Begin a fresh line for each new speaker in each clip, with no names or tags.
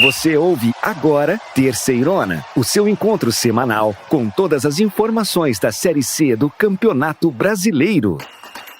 Você ouve agora Terceirona, o seu encontro semanal com todas as informações da Série C do Campeonato Brasileiro.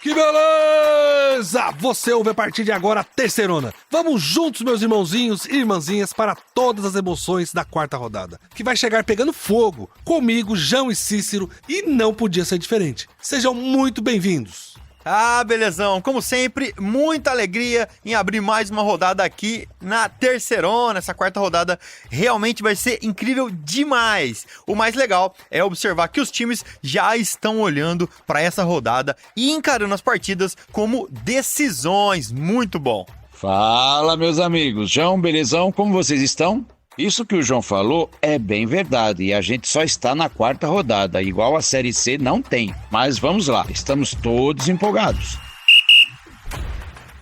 Que beleza! Você ouve a partir de agora a Terceirona. Vamos juntos, meus irmãozinhos e irmãzinhas, para todas as emoções da quarta rodada, que vai chegar pegando fogo, comigo, João e Cícero, e não podia ser diferente. Sejam muito bem-vindos.
Ah, belezão, como sempre, muita alegria em abrir mais uma rodada aqui na Terceirona. Essa quarta rodada realmente vai ser incrível demais. O mais legal é observar que os times já estão olhando para essa rodada e encarando as partidas como decisões. Muito bom.
Fala, meus amigos. João, belezão, como vocês estão? Isso que o João falou é bem verdade e a gente só está na quarta rodada, igual a Série C não tem. Mas vamos lá, estamos todos empolgados.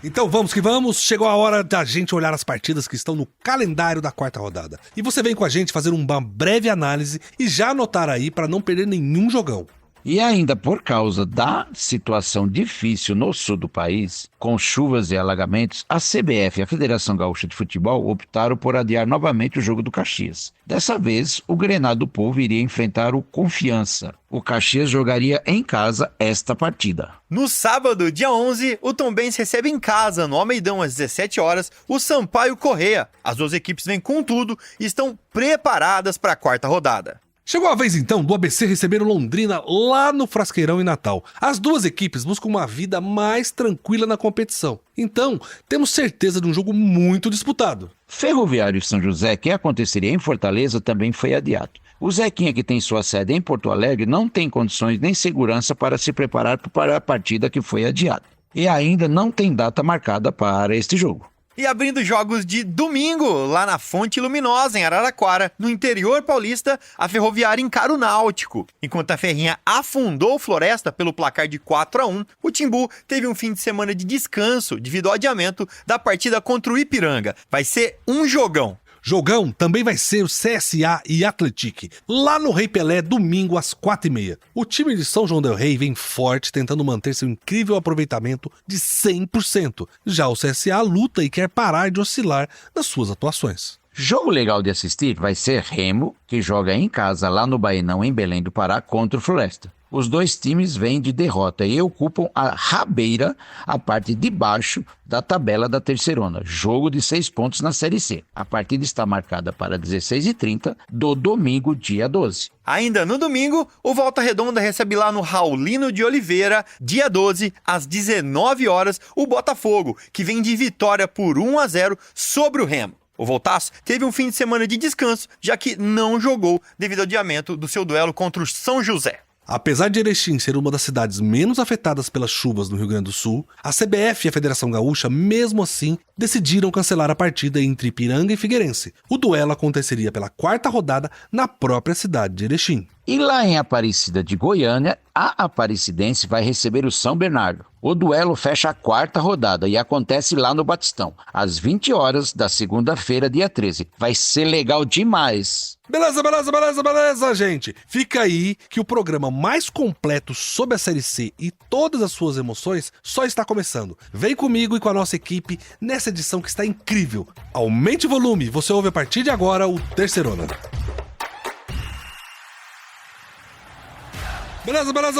Então vamos que vamos, chegou a hora da gente olhar as partidas que estão no calendário da quarta rodada. E você vem com a gente fazer uma breve análise e já anotar aí para não perder nenhum jogão.
E ainda por causa da situação difícil no sul do país, com chuvas e alagamentos, a CBF e a Federação Gaúcha de Futebol optaram por adiar novamente o jogo do Caxias. Dessa vez, o Grenal do Povo iria enfrentar o Confiança. O Caxias jogaria em casa esta partida.
No sábado, dia 11, o Tombense recebe em casa, no Almeidão, às 17 horas, o Sampaio Corrêa. As duas equipes vêm com tudo e estão preparadas para a quarta rodada.
Chegou a vez então do ABC receber o Londrina lá no Frasqueirão em Natal. As duas equipes buscam uma vida mais tranquila na competição. Então, temos certeza de um jogo muito disputado.
Ferroviário e São José, que aconteceria em Fortaleza, também foi adiado. O Zequinha, que tem sua sede em Porto Alegre, não tem condições nem segurança para se preparar para a partida que foi adiada. E ainda não tem data marcada para este jogo.
E abrindo jogos de domingo, lá na Fonte Luminosa, em Araraquara, no interior paulista, a Ferroviária encara o Náutico. Enquanto a Ferrinha afundou o Floresta pelo placar de 4-1, o Timbu teve um fim de semana de descanso devido ao adiamento da partida contra o Ipiranga. Vai ser um jogão.
Jogão também vai ser o CSA e Atlético, lá no Rei Pelé, domingo às 4h30. O time de São João del Rei vem forte, tentando manter seu incrível aproveitamento de 100%. Já o CSA luta e quer parar de oscilar nas suas atuações.
Jogo legal de assistir vai ser Remo, que joga em casa lá no Baenão, em Belém do Pará, contra o Floresta. Os dois times vêm de derrota e ocupam a rabeira, a parte de baixo da tabela da Terceirona. Jogo de 6 pontos na Série C. A partida está marcada para 16h30 do domingo, dia 12.
Ainda no domingo, o Volta Redonda recebe lá no Raulino de Oliveira, dia 12, às 19 horas, o Botafogo, que vem de vitória por 1-0 sobre o Remo. O Voltaço teve um fim de semana de descanso, já que não jogou devido ao adiamento do seu duelo contra o São José.
Apesar de Erechim ser uma das cidades menos afetadas pelas chuvas no Rio Grande do Sul, a CBF e a Federação Gaúcha, mesmo assim, decidiram cancelar a partida entre Ipiranga e Figueirense. O duelo aconteceria pela quarta rodada na própria cidade de Erechim.
E lá em Aparecida de Goiânia, a Aparecidense vai receber o São Bernardo. O duelo fecha a quarta rodada e acontece lá no Batistão, às 20 horas da segunda-feira, dia 13. Vai ser legal demais.
Beleza, gente. Fica aí que o programa mais completo sobre a Série C e todas as suas emoções só está começando. Vem comigo e com a nossa equipe nessa edição que está incrível. Aumente o volume, você ouve a partir de agora o Terceirona.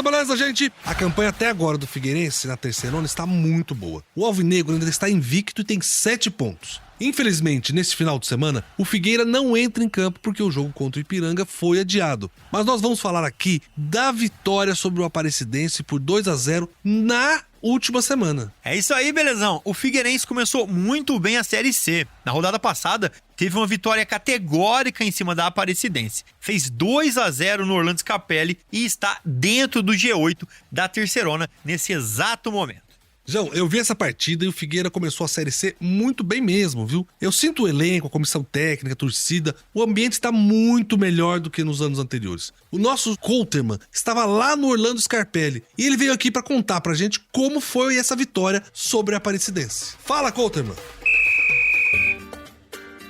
Beleza, gente. A campanha até agora do Figueirense na Terceirona está muito boa. O Alvinegro ainda está invicto e tem 7 pontos. Infelizmente, nesse final de semana, o Figueira não entra em campo porque o jogo contra o Ipiranga foi adiado. Mas nós vamos falar aqui da vitória sobre o Aparecidense por 2-0 na última semana.
É isso aí, belezão. O Figueirense começou muito bem a Série C. Na rodada passada, teve uma vitória categórica em cima da Aparecidense. Fez 2-0 no Orlando Scapelli e está dentro do G8 da Terceirona nesse exato momento.
João, eu vi essa partida e o Figueira começou a Série C muito bem mesmo, viu? Eu sinto o elenco, a comissão técnica, a torcida, o ambiente está muito melhor do que nos anos anteriores. O nosso Couterman estava lá no Orlando Scarpelli e ele veio aqui para contar pra gente como foi essa vitória sobre a Aparecidense. Fala, Couterman!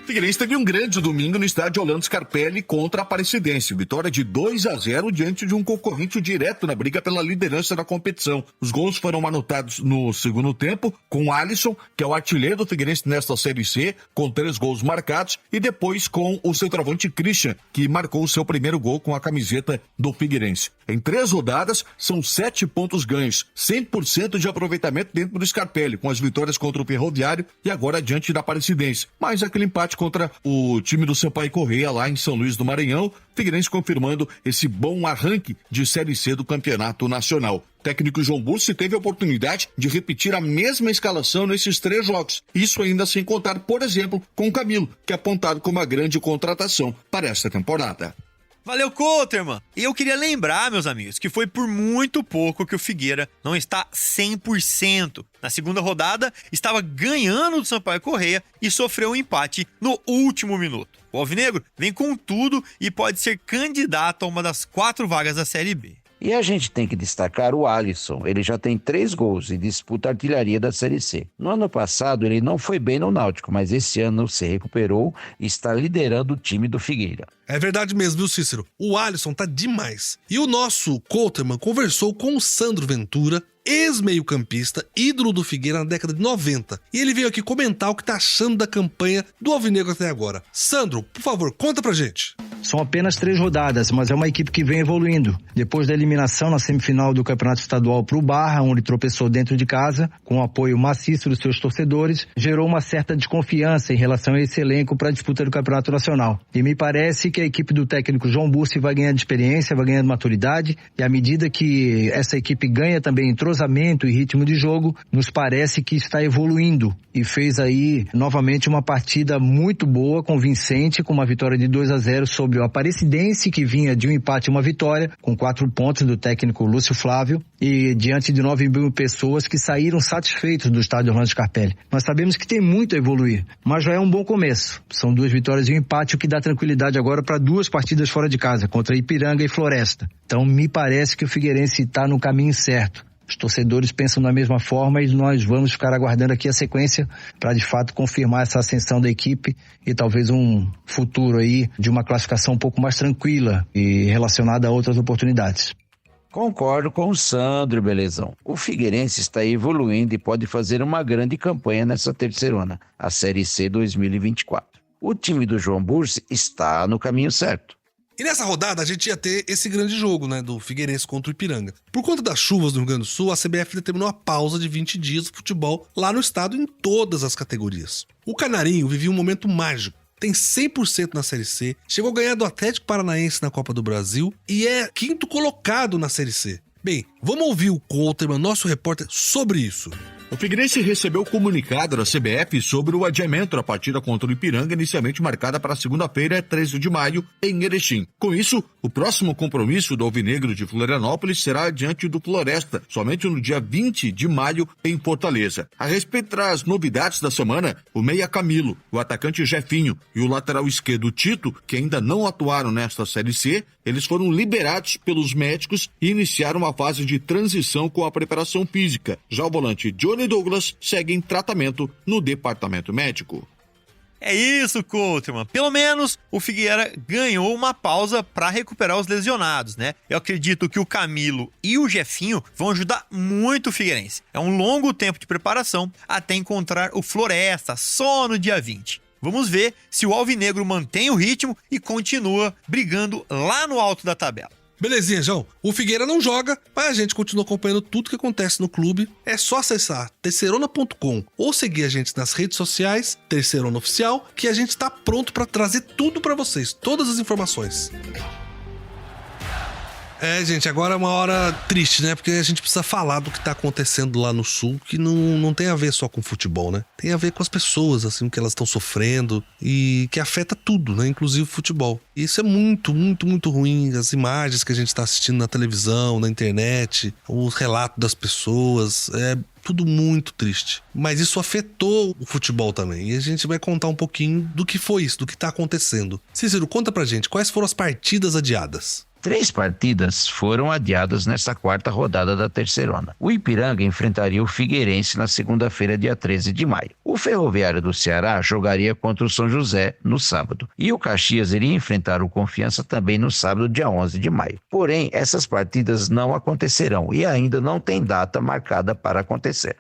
Figueirense teve um grande domingo no estádio Orlando Scarpelli contra a Aparecidense. Vitória de 2-0 diante de um concorrente direto na briga pela liderança da competição. Os gols foram anotados no segundo tempo, com Alisson, que é o artilheiro do Figueirense nesta Série C, com 3 gols marcados, e depois com o centroavante Christian, que marcou o seu primeiro gol com a camiseta do Figueirense. Em 3 rodadas, são 7 pontos ganhos, 100% de aproveitamento dentro do Scarpelli, com as vitórias contra o Ferroviário e agora diante da Aparecidense. Mas aquele empate contra o time do Sampaio Corrêa lá em São Luís do Maranhão, Figueirense confirmando esse bom arranque de Série C do Campeonato Nacional. O técnico João Bursi teve a oportunidade de repetir a mesma escalação nesses 3 jogos. Isso ainda sem contar, por exemplo, com o Camilo, que é apontado como uma grande contratação para esta temporada.
Valeu, Couterman! E eu queria lembrar, meus amigos, que foi por muito pouco que o Figueira não está 100%. Na segunda rodada, estava ganhando do Sampaio Corrêa e sofreu um empate no último minuto. O Alvinegro vem com tudo e pode ser candidato a uma das 4 vagas da Série B.
E a gente tem que destacar o Alisson. Ele já tem 3 gols e disputa a artilharia da Série C. No ano passado ele não foi bem no Náutico, mas esse ano se recuperou e está liderando o time do Figueira.
É verdade mesmo, viu, Cícero? O Alisson tá demais. E o nosso Couterman conversou com o Sandro Ventura, ex-meio-campista, ídolo do Figueira na década de 90. E ele veio aqui comentar o que tá achando da campanha do Alvinegro até agora. Sandro, por favor, conta pra gente.
São apenas 3 rodadas, mas é uma equipe que vem evoluindo. Depois da eliminação na semifinal do Campeonato Estadual para o Barra, onde tropeçou dentro de casa, com o apoio maciço dos seus torcedores, gerou uma certa desconfiança em relação a esse elenco para a disputa do Campeonato Nacional. E me parece que a equipe do técnico João Bursi vai ganhando experiência, vai ganhando maturidade, e à medida que essa equipe ganha também entrosamento e ritmo de jogo, nos parece que está evoluindo. E fez aí novamente uma partida muito boa, convincente, com uma vitória de 2-0 sobre o Aparecidense, que vinha de um empate e uma vitória, com 4 pontos do técnico Lúcio Flávio, e diante de 9 mil pessoas que saíram satisfeitos do estádio Orlando Scarpelli. Nós sabemos que tem muito a evoluir, mas já é um bom começo. São 2 vitórias e um empate, o que dá tranquilidade agora para 2 partidas fora de casa, contra Ipiranga e Floresta. Então me parece que o Figueirense está no caminho certo. Os torcedores pensam da mesma forma e nós vamos ficar aguardando aqui a sequência para de fato confirmar essa ascensão da equipe e talvez um futuro aí de uma classificação um pouco mais tranquila e relacionada a outras oportunidades.
Concordo com o Sandro, belezão. O Figueirense está evoluindo e pode fazer uma grande campanha nessa terceirona, a Série C 2024. O time do João Bursi está no caminho certo.
E nessa rodada a gente ia ter esse grande jogo, né, do Figueirense contra o Ipiranga. Por conta das chuvas no Rio Grande do Sul, a CBF determinou a pausa de 20 dias do futebol lá no estado em todas as categorias. O Canarinho vivia um momento mágico. Tem 100% na Série C, chegou a ganhar do Atlético Paranaense na Copa do Brasil e é 5º colocado na Série C. Bem, vamos ouvir o Couterman, nosso repórter, sobre isso.
O Figueirense recebeu o comunicado da CBF sobre o adiamento da partida contra o Ipiranga, inicialmente marcada para segunda-feira, 13 de maio, em Erechim. Com isso, o próximo compromisso do Alvinegro de Florianópolis será diante do Floresta, somente no dia 20 de maio, em Fortaleza. A respeito das novidades da semana, o meia Camilo, o atacante Jefinho e o lateral esquerdo Tito, que ainda não atuaram nesta Série C, eles foram liberados pelos médicos e iniciaram uma fase de transição com a preparação física. Já o volante Johnny Douglas segue em tratamento no departamento médico.
É isso, Couterman. Pelo menos o Figueira ganhou uma pausa para recuperar os lesionados, né? Eu acredito que o Camilo e o Jefinho vão ajudar muito o Figueirense. É um longo tempo de preparação até encontrar o Floresta só no dia 20. Vamos ver se o Alvinegro mantém o ritmo e continua brigando lá no alto da tabela.
Belezinha, João. O Figueira não joga, mas a gente continua acompanhando tudo que acontece no clube. É só acessar terceirona.com ou seguir a gente nas redes sociais, Terceirona Oficial, que a gente tá pronto para trazer tudo para vocês, todas as informações. É, gente, agora é uma hora triste, né? Porque a gente precisa falar do que tá acontecendo lá no Sul, que não tem a ver só com futebol, né? Tem a ver com as pessoas, assim, que elas estão sofrendo e que afeta tudo, né? Inclusive o futebol. E isso é muito, muito, muito ruim. As imagens que a gente tá assistindo na televisão, na internet, os relatos das pessoas, tudo muito triste. Mas isso afetou o futebol também. E a gente vai contar um pouquinho do que foi isso, do que tá acontecendo. Cícero, conta pra gente, quais foram as partidas adiadas?
3 partidas foram adiadas nesta quarta rodada da Terceirona. O Ipiranga enfrentaria o Figueirense na segunda-feira, dia 13 de maio. O Ferroviário do Ceará jogaria contra o São José no sábado. E o Caxias iria enfrentar o Confiança também no sábado, dia 11 de maio. Porém, essas partidas não acontecerão e ainda não tem data marcada para acontecer.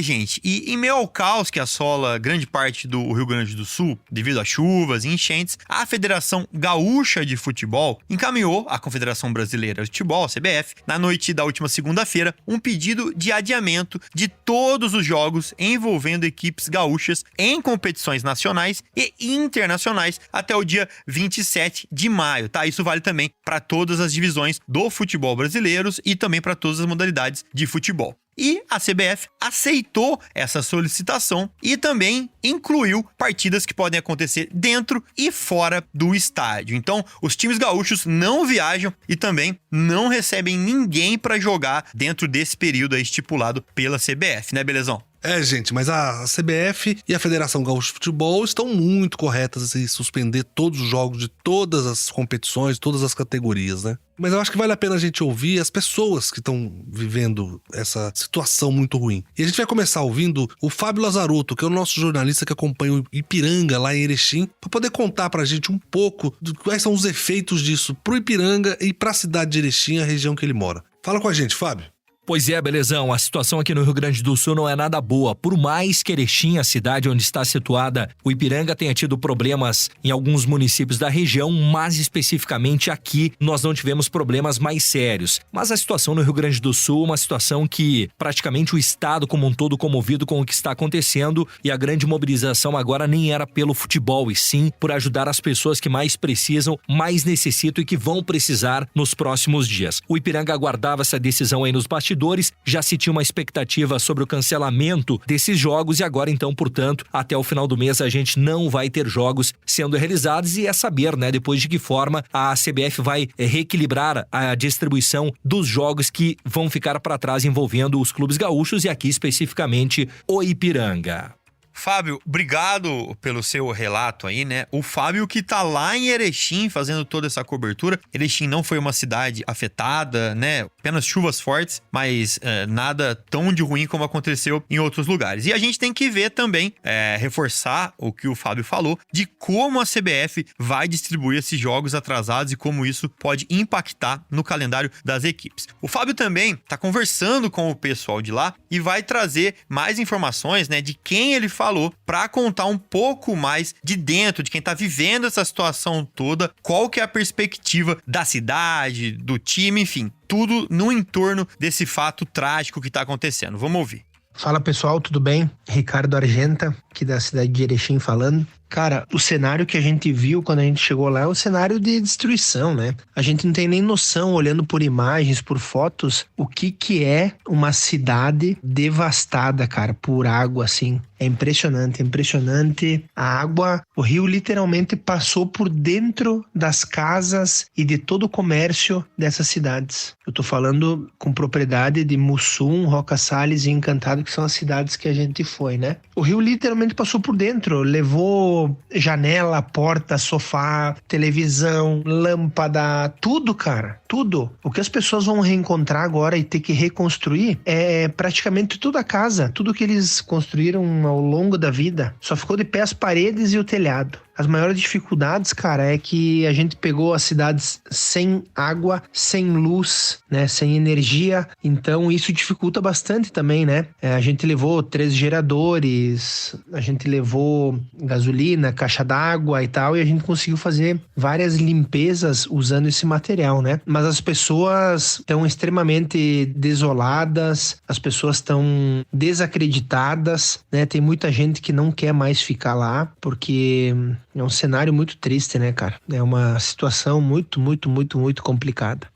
Gente, e em meio ao caos que assola grande parte do Rio Grande do Sul, devido a chuvas e enchentes, a Federação Gaúcha de Futebol encaminhou à Confederação Brasileira de Futebol, a CBF, na noite da última segunda-feira, um pedido de adiamento de todos os jogos envolvendo equipes gaúchas em competições nacionais e internacionais até o dia 27 de maio, tá? Isso vale também para todas as divisões do futebol brasileiros e também para todas as modalidades de futebol. E a CBF aceitou essa solicitação e também incluiu partidas que podem acontecer dentro e fora do estádio. Então, os times gaúchos não viajam e também não recebem ninguém para jogar dentro desse período aí estipulado pela CBF, né, Belezão?
Gente, mas a CBF e a Federação Gaúcha de Futebol estão muito corretas em suspender todos os jogos de todas as competições, todas as categorias, né? Mas eu acho que vale a pena a gente ouvir as pessoas que estão vivendo essa situação muito ruim. E a gente vai começar ouvindo o Fábio Lazarotto, que é o nosso jornalista que acompanha o Ipiranga lá em Erechim, para poder contar pra gente um pouco de quais são os efeitos disso pro Ipiranga e pra cidade de Erechim, a região que ele mora. Fala com a gente, Fábio.
Pois é, Belezão, a situação aqui no Rio Grande do Sul não é nada boa. Por mais que Erechim, a cidade onde está situada, o Ipiranga tenha tido problemas em alguns municípios da região, mas especificamente aqui nós não tivemos problemas mais sérios. Mas a situação no Rio Grande do Sul é uma situação que praticamente o estado como um todo comovido com o que está acontecendo, e a grande mobilização agora nem era pelo futebol, e sim por ajudar as pessoas que mais precisam, mais necessitam e que vão precisar nos próximos dias. O Ipiranga aguardava essa decisão aí nos bastidores. Já se tinha uma expectativa sobre o cancelamento desses jogos e agora então, portanto, até o final do mês a gente não vai ter jogos sendo realizados, e é saber, né, depois de que forma a CBF vai reequilibrar a distribuição dos jogos que vão ficar para trás envolvendo os clubes gaúchos e aqui especificamente o Ipiranga.
Fábio, obrigado pelo seu relato aí, né? O Fábio que tá lá em Erechim fazendo toda essa cobertura. Erechim não foi uma cidade afetada, né? Apenas chuvas fortes, mas nada tão de ruim como aconteceu em outros lugares. E a gente tem que ver também, reforçar o que o Fábio falou, de como a CBF vai distribuir esses jogos atrasados e como isso pode impactar no calendário das equipes. O Fábio também tá conversando com o pessoal de lá e vai trazer mais informações, né, de quem ele falou, para contar um pouco mais de dentro, de quem tá vivendo essa situação toda, qual que é a perspectiva da cidade, do time, enfim, tudo no entorno desse fato trágico que tá acontecendo. Vamos ouvir.
Fala pessoal, tudo bem? Ricardo Argenta, aqui da cidade de Erechim falando. Cara, o cenário que a gente viu quando a gente chegou lá é um cenário de destruição, né? A gente não tem nem noção, olhando por imagens, por fotos, o que é uma cidade devastada, cara, por água, assim. É impressionante, é impressionante. A água, o rio literalmente passou por dentro das casas e de todo o comércio dessas cidades. Eu tô falando com propriedade de Mussum, Roca Salles e Encantado, que são as cidades que a gente foi, né? O rio literalmente passou por dentro, levou janela, porta, sofá, televisão, lâmpada, tudo, cara, tudo. O que as pessoas vão reencontrar agora e ter que reconstruir é praticamente toda a casa, tudo que eles construíram ao longo da vida. Só ficou de pé as paredes e o telhado. As maiores dificuldades, cara, é que a gente pegou as cidades sem água, sem luz, né, sem energia, então isso dificulta bastante também, né? A gente levou 3 geradores, a gente levou gasolina, caixa d'água e tal, e a gente conseguiu fazer várias limpezas usando esse material, né? Mas as pessoas estão extremamente desoladas, as pessoas estão desacreditadas, né? Tem muita gente que não quer mais ficar lá, porque é um cenário muito triste, né, cara? É uma situação muito, muito, muito, muito complicada.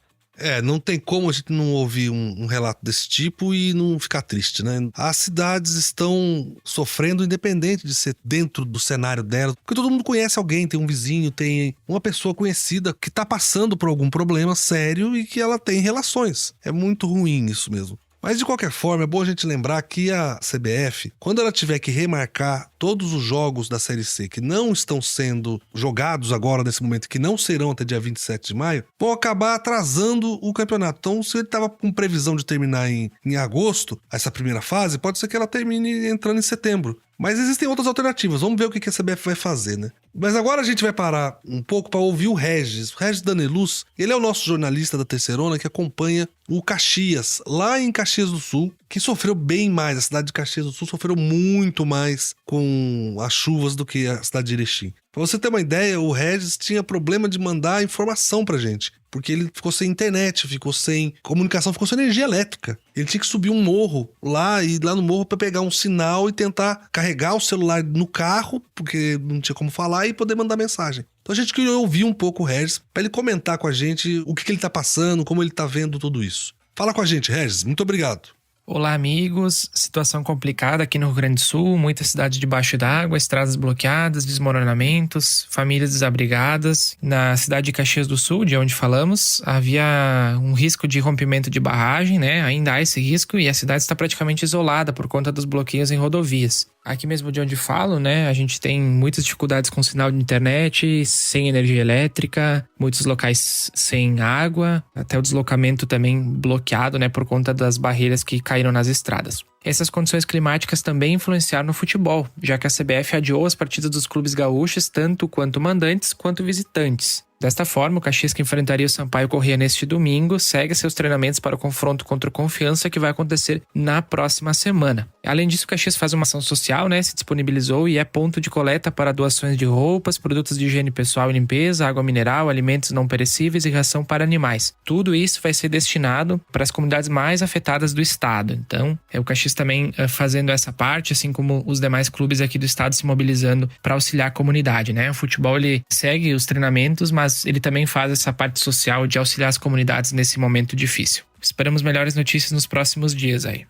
Não tem como a gente não ouvir um relato desse tipo e não ficar triste, né? As cidades estão sofrendo independente de ser dentro do cenário delas, porque todo mundo conhece alguém, tem um vizinho, tem uma pessoa conhecida que tá passando por algum problema sério e que ela tem relações. É muito ruim isso mesmo. Mas de qualquer forma, é bom a gente lembrar que a CBF, quando ela tiver que remarcar todos os jogos da Série C que não estão sendo jogados agora, nesse momento, que não serão até dia 27 de maio, vão acabar atrasando o campeonato. Então, se ele estava com previsão de terminar em agosto, essa primeira fase, pode ser que ela termine entrando em setembro. Mas existem outras alternativas, vamos ver o que a CBF vai fazer, né? Mas agora a gente vai parar um pouco para ouvir o Regis Daneluz. Ele é o nosso jornalista da Terceirona que acompanha o Caxias, lá em Caxias do Sul, que sofreu bem mais. A cidade de Caxias do Sul sofreu muito mais com as chuvas do que a cidade de Erechim. Pra você ter uma ideia, o Regis tinha problema de mandar informação pra gente, porque ele ficou sem internet, ficou sem comunicação, ficou sem energia elétrica. Ele tinha que subir um morro lá, e ir lá no morro pra pegar um sinal e tentar carregar o celular no carro, porque não tinha como falar, e poder mandar mensagem. Então a gente queria ouvir um pouco o Regis, pra ele comentar com a gente o que ele tá passando, como ele tá vendo tudo isso. Fala com a gente, Regis, muito obrigado.
Olá, amigos. Situação complicada aqui no Rio Grande do Sul, muitas cidades debaixo d'água, estradas bloqueadas, desmoronamentos, famílias desabrigadas. Na cidade de Caxias do Sul, de onde falamos, havia um risco de rompimento de barragem, né? Ainda há esse risco e a cidade está praticamente isolada por conta dos bloqueios em rodovias. Aqui mesmo de onde falo, né, a gente tem muitas dificuldades com sinal de internet, sem energia elétrica, muitos locais sem água, até o deslocamento também bloqueado, né, por conta das barreiras que caíram nas estradas. Essas condições climáticas também influenciaram no futebol, já que a CBF adiou as partidas dos clubes gaúchos, tanto quanto mandantes quanto visitantes. Desta forma, o Caxias, que enfrentaria o Sampaio Corrêa neste domingo, segue seus treinamentos para o confronto contra o Confiança, que vai acontecer na próxima semana. Além disso, o Caxias faz uma ação social, né? Se disponibilizou e é ponto de coleta para doações de roupas, produtos de higiene pessoal e limpeza, água mineral, alimentos não perecíveis e ração para animais. Tudo isso vai ser destinado para as comunidades mais afetadas do estado. Então, o Caxias também fazendo essa parte, assim como os demais clubes aqui do estado se mobilizando para auxiliar a comunidade, né? O futebol, ele segue os treinamentos, mas ele também faz essa parte social de auxiliar as comunidades nesse momento difícil. Esperamos melhores notícias nos próximos dias aí.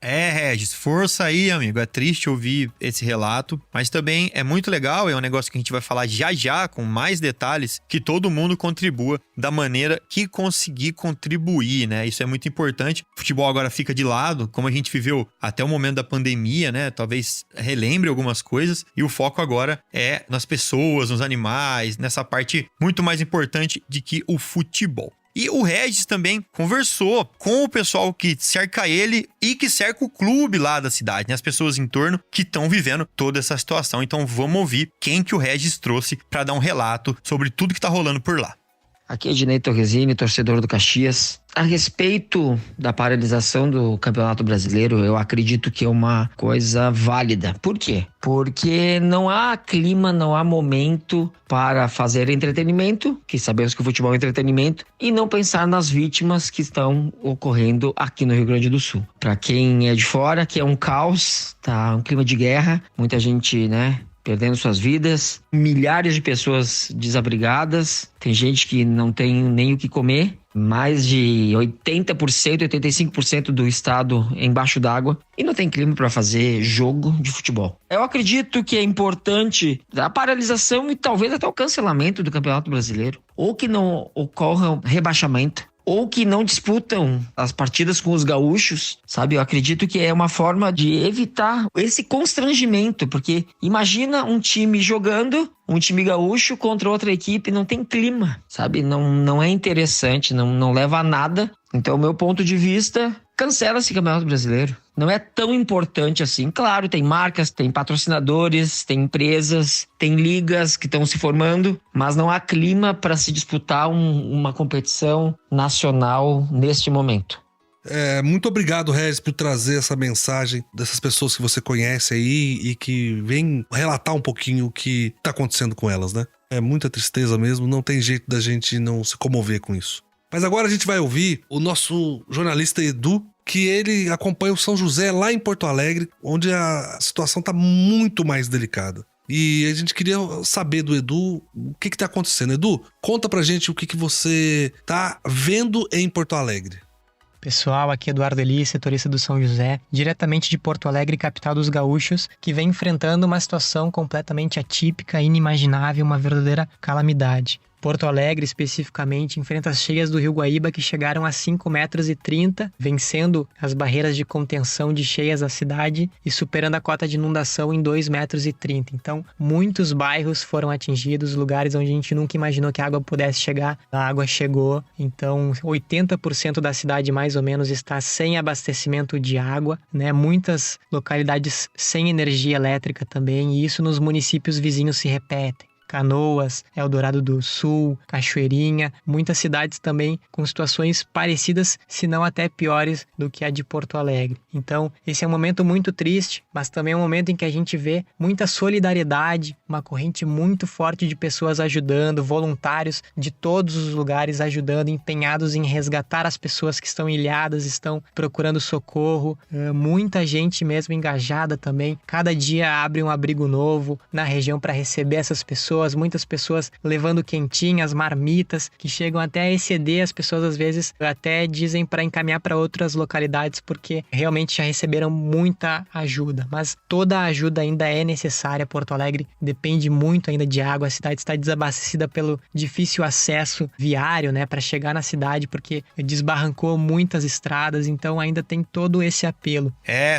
Regis, força aí, amigo. É triste ouvir esse relato, mas também é muito legal, é um negócio que a gente vai falar já com mais detalhes, que todo mundo contribua da maneira que conseguir contribuir, né? Isso é muito importante. O futebol agora fica de lado, como a gente viveu até o momento da pandemia, né? Talvez relembre algumas coisas, e o foco agora é nas pessoas, nos animais, nessa parte muito mais importante de que o futebol. E o Regis também conversou com o pessoal que cerca ele e que cerca o clube lá da cidade, né? As pessoas em torno que estão vivendo toda essa situação. Então vamos ouvir quem que o Regis trouxe para dar um relato sobre tudo que tá rolando por lá.
Aqui é Ednei Torresini, torcedor do Caxias. A respeito da paralisação do Campeonato Brasileiro, eu acredito que é uma coisa válida. Por quê? Porque não há clima, não há momento para fazer entretenimento, que sabemos que o futebol é entretenimento, e não pensar nas vítimas que estão ocorrendo aqui no Rio Grande do Sul. Para quem é de fora, que é um caos, tá? Um clima de guerra, muita gente, né, perdendo suas vidas, milhares de pessoas desabrigadas, tem gente que não tem nem o que comer, mais de 80%, 85% do estado embaixo d'água, e não tem clima para fazer jogo de futebol. Eu acredito que é importante a paralisação e talvez até o cancelamento do Campeonato Brasileiro, ou que não ocorra um rebaixamento, ou que não disputam as partidas com os gaúchos, sabe? Eu acredito que é uma forma de evitar esse constrangimento, porque imagina um time jogando, um time gaúcho contra outra equipe, não tem clima, sabe? Não é interessante, não leva a nada. Então, o meu ponto de vista, cancela-se o Campeonato Brasileiro. Não é tão importante assim. Claro, tem marcas, tem patrocinadores, tem empresas, tem ligas que estão se formando, mas não há clima para se disputar uma competição nacional neste momento.
Muito obrigado, Regis, por trazer essa mensagem dessas pessoas que você conhece aí e que vem relatar um pouquinho o que está acontecendo com elas, né? É muita tristeza mesmo, não tem jeito da gente não se comover com isso. Mas agora a gente vai ouvir o nosso jornalista Edu, que ele acompanha o São José lá em Porto Alegre, onde a situação está muito mais delicada. E a gente queria saber do Edu o que está acontecendo. Edu, conta pra gente o que você está vendo em Porto Alegre.
Pessoal, aqui é Eduardo Eli, setorista do São José, diretamente de Porto Alegre, capital dos gaúchos, que vem enfrentando uma situação completamente atípica, inimaginável, uma verdadeira calamidade. Porto Alegre, especificamente, enfrenta as cheias do Rio Guaíba, que chegaram a 5,30 metros, vencendo as barreiras de contenção de cheias da cidade e superando a cota de inundação em 2,30 metros. Então, muitos bairros foram atingidos, lugares onde a gente nunca imaginou que a água pudesse chegar. A água chegou, então 80% da cidade, mais ou menos, está sem abastecimento de água, né? Muitas localidades sem energia elétrica também, e isso nos municípios vizinhos se repete. Canoas, Eldorado do Sul, Cachoeirinha, muitas cidades também com situações parecidas, se não até piores do que a de Porto Alegre. Então, esse é um momento muito triste, mas também é um momento em que a gente vê muita solidariedade, uma corrente muito forte de pessoas ajudando, voluntários de todos os lugares ajudando, empenhados em resgatar as pessoas que estão ilhadas, estão procurando socorro, muita gente mesmo engajada também. Cada dia abre um abrigo novo na região para receber essas pessoas, muitas pessoas levando quentinhas, marmitas, que chegam até a exceder. As pessoas às vezes até dizem para encaminhar para outras localidades, porque realmente já receberam muita ajuda, mas toda a ajuda ainda é necessária. Porto Alegre depende muito ainda de água, a cidade está desabastecida pelo difícil acesso viário, né, para chegar na cidade, porque desbarrancou muitas estradas, então ainda tem todo esse apelo.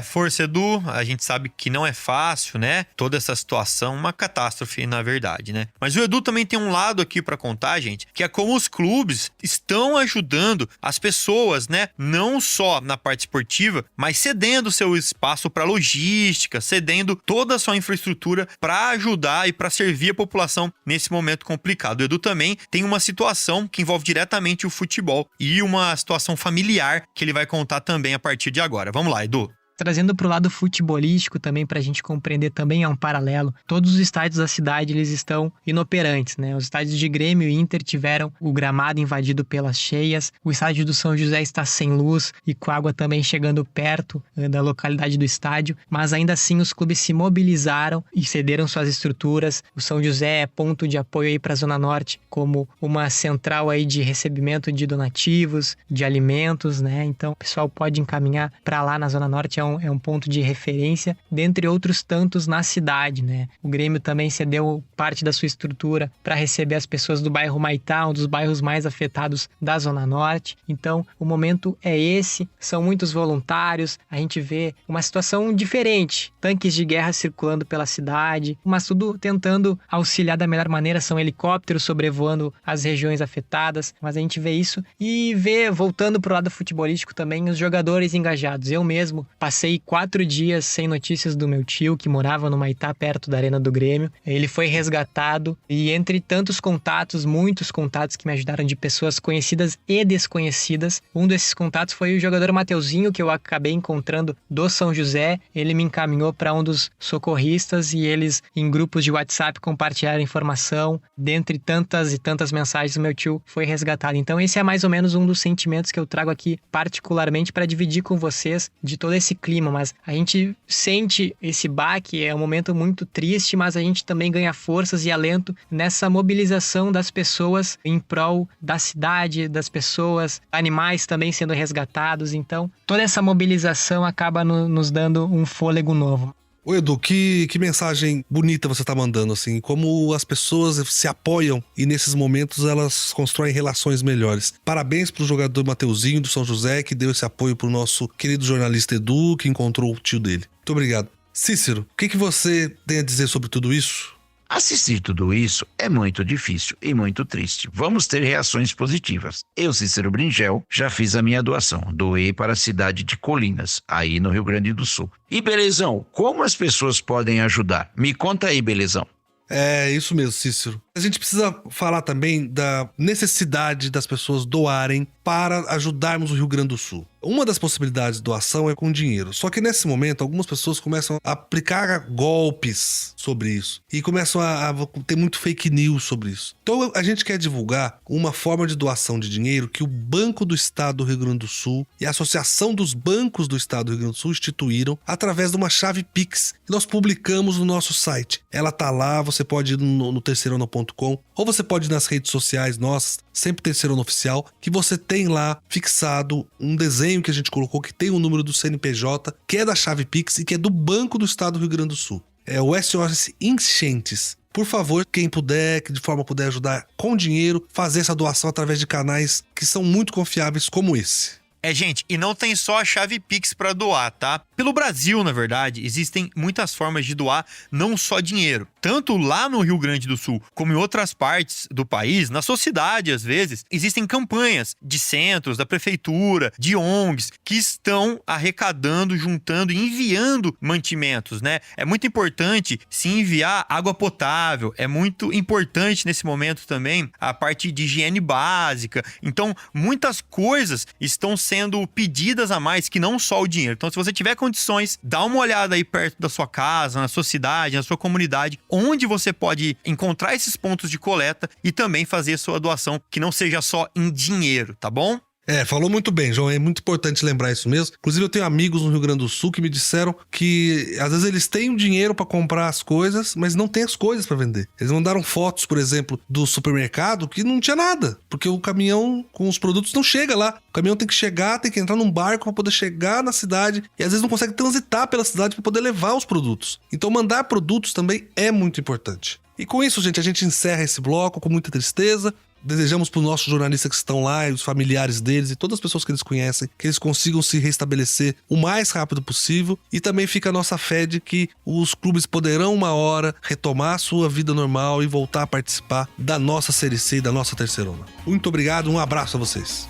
Força, Edu, a gente sabe que não é fácil, né, toda essa situação, uma catástrofe na verdade, né? Mas o Edu também tem um lado aqui para contar, gente, que é como os clubes estão ajudando as pessoas, né? Não só na parte esportiva, mas cedendo seu espaço para logística, cedendo toda a sua infraestrutura para ajudar e para servir a população nesse momento complicado. O Edu também tem uma situação que envolve diretamente o futebol e uma situação familiar que ele vai contar também a partir de agora. Vamos lá, Edu.
Trazendo para o lado futebolístico também, para a gente compreender, também é um paralelo. Todos os estádios da cidade, eles estão inoperantes, né? Os estádios de Grêmio e Inter tiveram o gramado invadido pelas cheias. O estádio do São José está sem luz e com água também chegando perto da localidade do estádio. Mas ainda assim, os clubes se mobilizaram e cederam suas estruturas. O São José é ponto de apoio aí para a Zona Norte, como uma central aí de recebimento de donativos, de alimentos, né? Então, o pessoal pode encaminhar para lá na Zona Norte. É um ponto de referência, dentre outros tantos na cidade, né? O Grêmio também cedeu parte da sua estrutura para receber as pessoas do bairro Maitá, um dos bairros mais afetados da Zona Norte. Então, o momento é esse, são muitos voluntários, a gente vê uma situação diferente, tanques de guerra circulando pela cidade, mas tudo tentando auxiliar da melhor maneira. São helicópteros sobrevoando as regiões afetadas, mas a gente vê isso e vê, voltando para o lado futebolístico também, os jogadores engajados. Eu mesmo passei 4 dias sem notícias do meu tio, que morava no Maitá, perto da Arena do Grêmio. Ele foi resgatado e, entre tantos contatos, muitos contatos que me ajudaram, de pessoas conhecidas e desconhecidas, um desses contatos foi o jogador Mateuzinho, que eu acabei encontrando do São José. Ele me encaminhou para um dos socorristas e eles, em grupos de WhatsApp, compartilharam informação. Dentre tantas e tantas mensagens, o meu tio foi resgatado. Então, esse é mais ou menos um dos sentimentos que eu trago aqui, particularmente, para dividir com vocês de todo esse clima. Mas a gente sente esse baque, é um momento muito triste, mas a gente também ganha forças e alento nessa mobilização das pessoas em prol da cidade, das pessoas, animais também sendo resgatados. Então, toda essa mobilização acaba nos dando um fôlego novo.
Ô Edu, que mensagem bonita você tá mandando, assim, como as pessoas se apoiam e nesses momentos elas constroem relações melhores. Parabéns pro jogador Mateuzinho do São José, que deu esse apoio pro nosso querido jornalista Edu, que encontrou o tio dele. Muito obrigado. Cícero, o que você tem a dizer sobre tudo isso?
Assistir tudo isso é muito difícil e muito triste. Vamos ter reações positivas. Eu, Cícero Bringel, já fiz a minha doação. Doei para a cidade de Colinas, aí no Rio Grande do Sul. E Belezão, como as pessoas podem ajudar? Me conta aí, Belezão.
É isso mesmo, Cícero. A gente precisa falar também da necessidade das pessoas doarem para ajudarmos o Rio Grande do Sul. Uma das possibilidades de doação é com dinheiro. Só que nesse momento, algumas pessoas começam a aplicar golpes sobre isso. E começam a ter muito fake news sobre isso. Então a gente quer divulgar uma forma de doação de dinheiro que o Banco do Estado do Rio Grande do Sul e a Associação dos Bancos do Estado do Rio Grande do Sul instituíram através de uma chave Pix que nós publicamos no nosso site. Ela tá lá, você pode ir no terceirona.com ou você pode ir nas redes sociais nossas, sempre Terceirona Oficial, que você tem lá fixado um desenho que a gente colocou que tem o número do CNPJ, que é da chave Pix e que é do Banco do Estado do Rio Grande do Sul. É o SOS Enchentes. por favor, quem puder, que de forma puder ajudar com dinheiro, fazer essa doação através de canais que são muito confiáveis como esse.
Gente, e não tem só a chave Pix para doar, tá? Pelo Brasil, na verdade, existem muitas formas de doar, não só dinheiro. Tanto lá no Rio Grande do Sul, como em outras partes do país, na sua cidade, às vezes, existem campanhas de centros, da prefeitura, de ONGs, que estão arrecadando, juntando e enviando mantimentos, né? É muito importante se enviar água potável, é muito importante nesse momento também a parte de higiene básica. Então, muitas coisas estão sendo pedidas a mais que não só o dinheiro. Então, se você tiver condições, dá uma olhada aí perto da sua casa, na sua cidade, na sua comunidade, onde você pode encontrar esses pontos de coleta e também fazer a sua doação, que não seja só em dinheiro, tá bom?
Falou muito bem, João. É muito importante lembrar isso mesmo. Inclusive, eu tenho amigos no Rio Grande do Sul que me disseram que, às vezes, eles têm o dinheiro pra comprar as coisas, mas não tem as coisas pra vender. Eles mandaram fotos, por exemplo, do supermercado que não tinha nada, porque o caminhão com os produtos não chega lá. O caminhão tem que chegar, tem que entrar num barco pra poder chegar na cidade e, às vezes, não consegue transitar pela cidade pra poder levar os produtos. Então, mandar produtos também é muito importante. E com isso, gente, a gente encerra esse bloco com muita tristeza. Desejamos para os nossos jornalistas que estão lá e os familiares deles e todas as pessoas que eles conhecem que eles consigam se restabelecer o mais rápido possível, e também fica a nossa fé de que os clubes poderão uma hora retomar a sua vida normal e voltar a participar da nossa Série C e da nossa Terceirona. Muito obrigado, um abraço a vocês.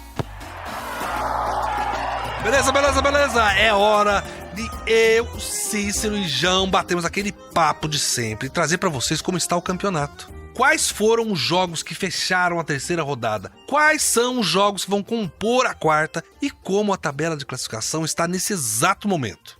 Beleza. É hora de eu, Cícero e João batemos aquele papo de sempre e trazer para vocês como está o campeonato. Quais foram os jogos que fecharam a terceira rodada? Quais são os jogos que vão compor a quarta? E como a tabela de classificação está nesse exato momento?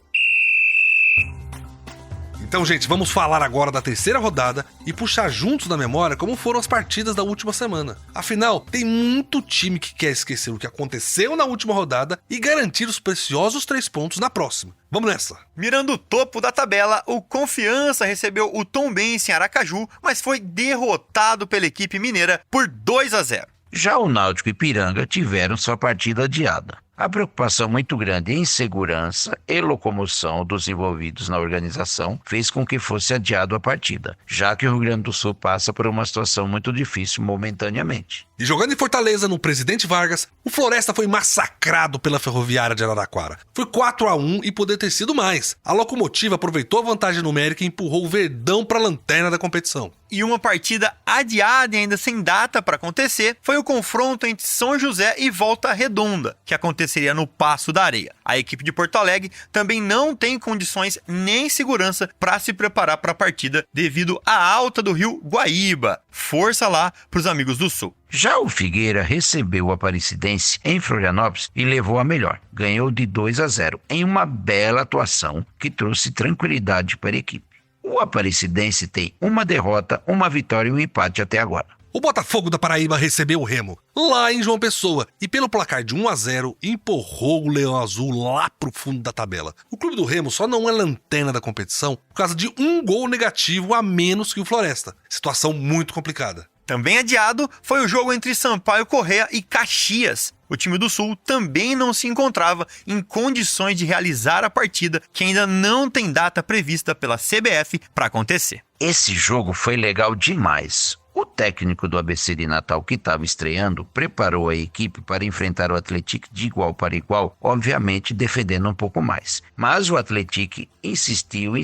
Então, gente, vamos falar agora da terceira rodada e puxar juntos na memória como foram as partidas da última semana. Afinal, tem muito time que quer esquecer o que aconteceu na última rodada e garantir os preciosos 3 pontos na próxima. Vamos nessa!
Mirando o topo da tabela, o Confiança recebeu o Tombense em Aracaju, mas foi derrotado pela equipe mineira por 2-0.
Já o Náutico e Ipiranga tiveram sua partida adiada. A preocupação muito grande em segurança e locomoção dos envolvidos na organização fez com que fosse adiado a partida, já que o Rio Grande do Sul passa por uma situação muito difícil momentaneamente.
E jogando em Fortaleza, no Presidente Vargas, o Floresta foi massacrado pela Ferroviária de Araraquara. Foi 4-1 e poderia ter sido mais. A Locomotiva aproveitou a vantagem numérica e empurrou o Verdão para a lanterna da competição.
E uma partida adiada e ainda sem data para acontecer foi o confronto entre São José e Volta Redonda, que aconteceria no Paço da Areia. A equipe de Porto Alegre também não tem condições nem segurança para se preparar para a partida devido à alta do rio Guaíba. Força lá para os amigos do Sul.
Já o Figueira recebeu o Aparecidense em Florianópolis e levou a melhor. Ganhou de 2-0 em uma bela atuação que trouxe tranquilidade para a equipe. O Aparecidense tem uma derrota, uma vitória e um empate até agora.
O Botafogo da Paraíba recebeu o Remo, lá em João Pessoa, e pelo placar de 1-0, empurrou o Leão Azul lá pro fundo da tabela. O clube do Remo só não é lanterna da competição por causa de um gol negativo a menos que o Floresta. Situação muito complicada.
Também adiado foi o jogo entre Sampaio Corrêa e Caxias. O time do Sul também não se encontrava em condições de realizar a partida, que ainda não tem data prevista pela CBF para acontecer.
Esse jogo foi legal demais. O técnico do ABC de Natal, que estava estreando, preparou a equipe para enfrentar o Atlético de igual para igual, obviamente defendendo um pouco mais. Mas o Atlético insistiu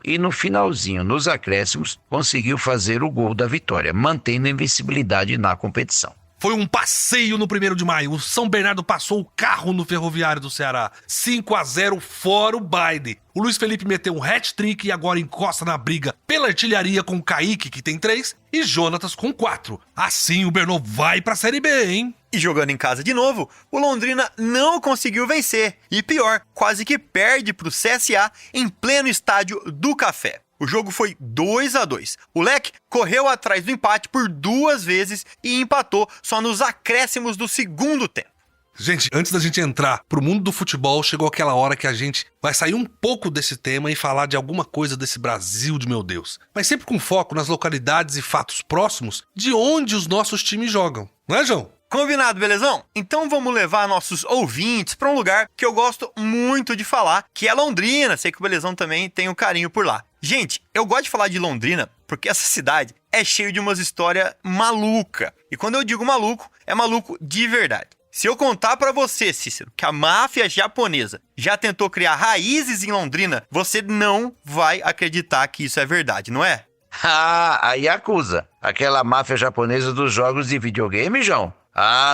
e no finalzinho, nos acréscimos, conseguiu fazer o gol da vitória, mantendo a invencibilidade na competição.
Foi um passeio no 1º de maio. O São Bernardo passou o carro no Ferroviário do Ceará. 5-0 fora o baile. O Luiz Felipe meteu um hat-trick e agora encosta na briga pela artilharia com o Kaique, que tem 3, e Jonatas com 4. Assim o Bernô vai pra Série B, hein?
E jogando em casa de novo, o Londrina não conseguiu vencer. E pior, quase que perde pro CSA em pleno estádio do Café. O jogo foi 2-2. O Leque correu atrás do empate por 2 vezes e empatou só nos acréscimos do segundo tempo.
Gente, antes da gente entrar pro mundo do futebol, chegou aquela hora que a gente vai sair um pouco desse tema e falar de alguma coisa desse Brasil de meu Deus. Mas sempre com foco nas localidades e fatos próximos de onde os nossos times jogam. Não é, João?
Combinado, belezão? Então vamos levar nossos ouvintes para um lugar que eu gosto muito de falar, que é Londrina. Sei que o Belezão também tem um carinho por lá. Gente, eu gosto de falar de Londrina porque essa cidade é cheia de umas histórias malucas. E quando eu digo maluco, é maluco de verdade. Se eu contar pra você, Cícero, que a máfia japonesa já tentou criar raízes em Londrina, você não vai acreditar que isso é verdade, não é?
A Yakuza, aquela máfia japonesa dos jogos de videogame, João?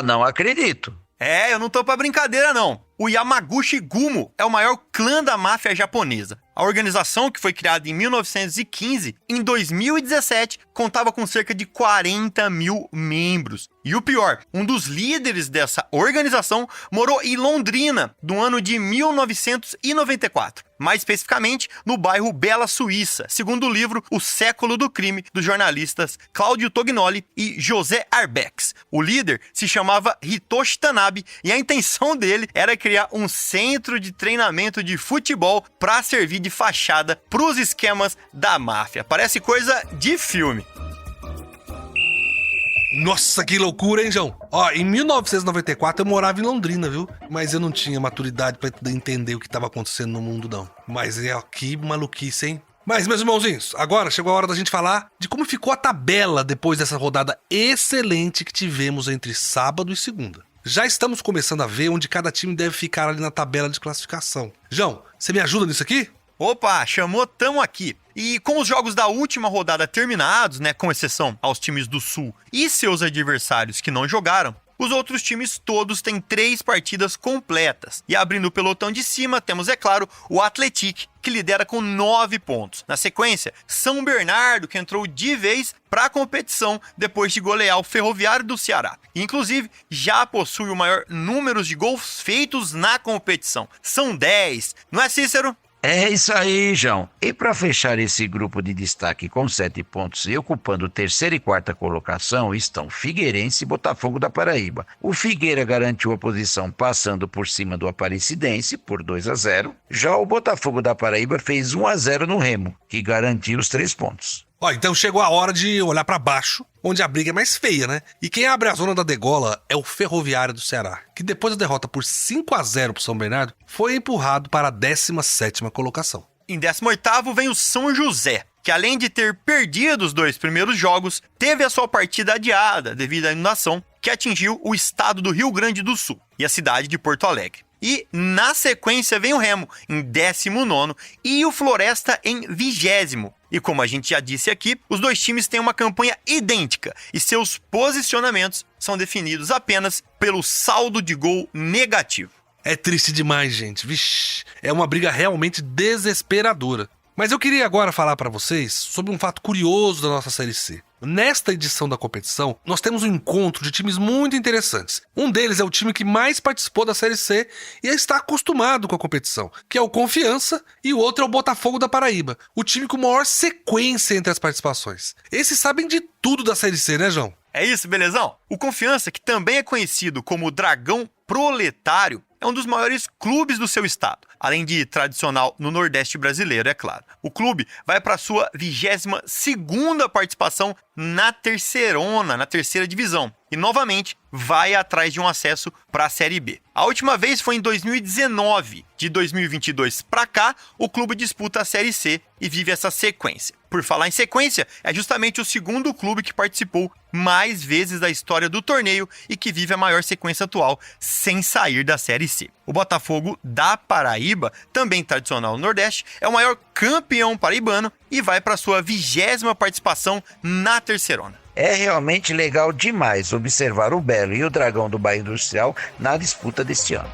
Não acredito.
Eu não tô pra brincadeira, não. O Yamaguchi Gumo é o maior clã da máfia japonesa. A organização, que foi criada em 1915, em 2017, contava com cerca de 40 mil membros. E o pior, um dos líderes dessa organização morou em Londrina, no ano de 1994. Mais especificamente, no bairro Bela Suíça, segundo o livro O Século do Crime, dos jornalistas Cláudio Tognoli e José Arbex. O líder se chamava Hitoshi Tanabe e a intenção dele era criar um centro de treinamento de futebol para servir de fachada para os esquemas da máfia. Parece coisa de filme.
Nossa, que loucura, hein, João? Em 1994 eu morava em Londrina, viu? Mas eu não tinha maturidade pra entender o que tava acontecendo no mundo, não. Mas que maluquice, hein? Mas, meus irmãozinhos, agora chegou a hora da gente falar de como ficou a tabela depois dessa rodada excelente que tivemos entre sábado e segunda. Já estamos começando a ver onde cada time deve ficar ali na tabela de classificação. João, você me ajuda nisso aqui?
Opa, chamou, tamo aqui. E com os jogos da última rodada terminados, com exceção aos times do Sul e seus adversários que não jogaram, os outros times todos têm 3 partidas completas. E abrindo o pelotão de cima, temos, é claro, o Atlético, que lidera com 9 pontos. Na sequência, São Bernardo, que entrou de vez para a competição depois de golear o Ferroviário do Ceará. E, inclusive, já possui o maior número de gols feitos na competição. São 10, não é, Cícero?
É isso aí, João. E para fechar esse grupo de destaque com 7 pontos e ocupando terceira e quarta colocação estão Figueirense e Botafogo da Paraíba. O Figueira garantiu a posição passando por cima do Aparecidense por 2-0. Já o Botafogo da Paraíba fez 1-0 no Remo, que garantiu os 3 pontos.
Então chegou a hora de olhar pra baixo, onde a briga é mais feia, né? E quem abre a zona da degola é o Ferroviário do Ceará, que depois da derrota por 5-0 pro São Bernardo, foi empurrado para a 17ª colocação.
Em 18º vem o São José, que além de ter perdido os 2 primeiros jogos, teve a sua partida adiada devido à inundação que atingiu o estado do Rio Grande do Sul e a cidade de Porto Alegre. E, na sequência, vem o Remo, em 19º, e o Floresta em 20º. E como a gente já disse aqui, os 2 times têm uma campanha idêntica e seus posicionamentos são definidos apenas pelo saldo de gol negativo.
É triste demais, gente. Vixe, é uma briga realmente desesperadora. Mas eu queria agora falar para vocês sobre um fato curioso da nossa Série C. Nesta edição da competição, nós temos um encontro de times muito interessantes. Um deles é o time que mais participou da Série C e está acostumado com a competição, que é o Confiança, e o outro é o Botafogo da Paraíba, o time com maior sequência entre as participações. Esses sabem de tudo da Série C, né, João?
É isso, belezão? O Confiança, que também é conhecido como Dragão Proletário, é um dos maiores clubes do seu estado, além de tradicional no Nordeste brasileiro, é claro. O clube vai para sua 22ª participação na Terceirona, na terceira divisão, e novamente vai atrás de um acesso para a Série B. A última vez foi em 2019. De 2022 para cá, o clube disputa a Série C e vive essa sequência. Por falar em sequência, é justamente o segundo clube que participou mais vezes da história do torneio e que vive a maior sequência atual sem sair da Série C. O Botafogo da Paraíba, também tradicional no Nordeste, é o maior campeão paraibano e vai para sua 20ª participação na Terceirona.
É realmente legal demais observar o Belo e o Dragão do Bairro Industrial na disputa deste ano.